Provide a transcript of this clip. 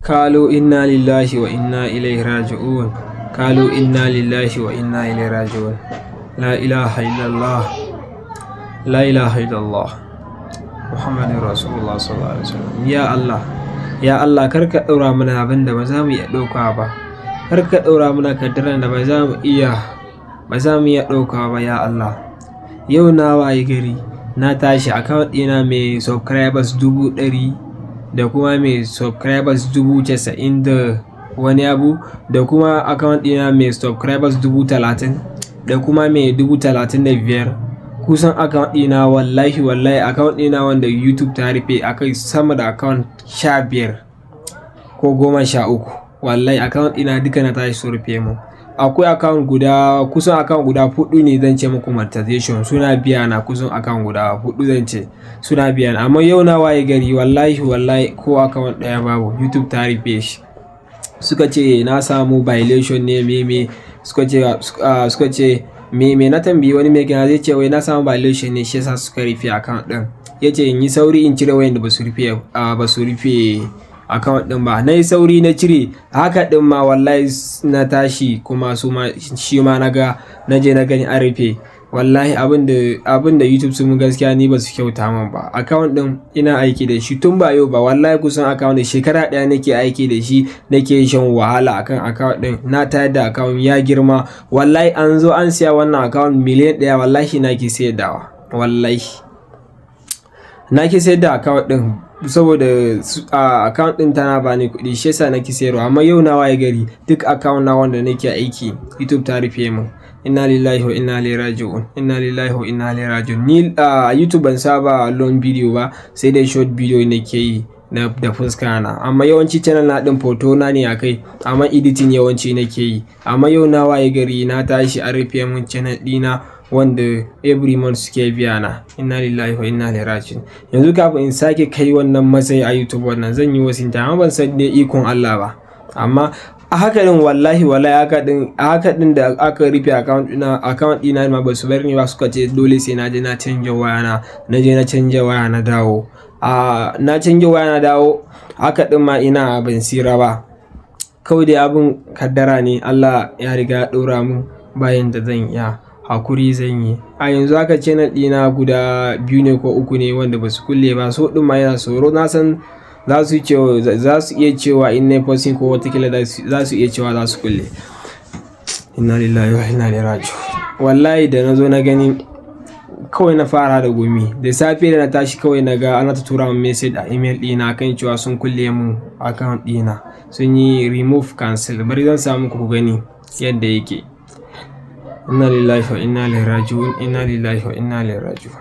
قالوا إنا لله وإنا إليه راجعون قالوا إنا لله وإنا إليه راجعون لا إله إلا الله لا إله إلا الله محمد رسول الله صلى الله عليه وسلم. Ya Allah kar ka ɗaura mana abin da ba za mu iya ɗauka ba, kar ka ɗaura mana kaddaran da ba za mu iya ɗauka ba ya Allah. Yau na waye gari na tashi account ɗina mai subscribers 100,000 da kuma mai subscribers 90,000 da wani abu, da kuma account ɗina mai subscribers 30,000 da kuma mai 35,000. Kusan account ɗina wallahi account ɗina wanda YouTube ta rufe akai sama da account 15 ko 13. Wallahi account ɗina duka na tashi su rufe mu. Akwai account guda kusan account guda 4 ne zan ce muku monetization suna biya na, kusan account guda 4 zan ce suna biya na. Amma yau na waye gari wallahi ko account ɗaya babu, YouTube ta rufe shi. Suka ce na samu violation ne me suka ce me na tambayi wani mai gina zai ce wai na samu violation ne shi yasa suka rufe account din. Yace in yi sauri in cire wayanda ba su rufe account din ba. Na yi sauri na cire, haka din ma wallahi na tashi kuma shi ma na je na gani an rufe. Wallahi abinda YouTube sun gaskiya ni ba su kyauta min ba. Account din ina aiki da shi tun ba yau ba, wallahi kusan account din shekara ɗaya nake aiki da shi, nake shan wahala akan account din. Na tayar da account ya girma, wallahi an zo an siya wannan account miliyan 1, wallahi nake sayarwa, wallahi nake sayar da account din saboda account din tana bani kuɗi shi yasa nake sayarwa. Amma yau na waye gari duk account na wanda nake aiki YouTube ta rufe mu. Inna lillahi wa inna ilaihi raji'un, inna lillahi wa inna ilaihi raji'un. Ni YouTube ban saba long video ba, sai dai short video nake yi da fuska na. Amma yawanci channel na din photo na ne akai, amma editing yawanci nake yi. Amma yau na waye gari na tashi an rufe mun channel dina wanda every month suke biya na. Inna lillahi wa inna ilaihi raji'un. Yanzu kafin in sake kai wannan matsayi a YouTube wannan zan yi wasinta, amma ban san dai ikon Allah ba. Amma a haka din wallahi haka din da aka rufe account ɗina ma ba su bar ni ba, suka ce dole sai na je na canja waya na canja waya na dawo. Na canja waya na dawo, haka din ma ina ban sira ba. Kawai dai abin kaddara ne, Allah ya riga ya ɗora mun bayan da zan iya, hakuri zan yi. A yanzu haka channel ɗina guda 2 ne ko 3 ne wanda ba su kulle ba. So ɗin ma yana tsoro, na san za su iya cewa in na posting ko watakila za su iya cewa za su kulle. Inna lillahi wa inna ilaihi raji'un. Wallahi da na zo na gani kawai na fara da gumi. Da safe da na tashi kawai na ga ana ta tura min message a email ɗina kan cewa sun kulle mun account ɗina, sun yi remove cancel. Bari zan samu ku gani yadda yake. Inna lillahi wa inna ilaihi raji'un, inna lillahi wa inna ilaihi raji'un.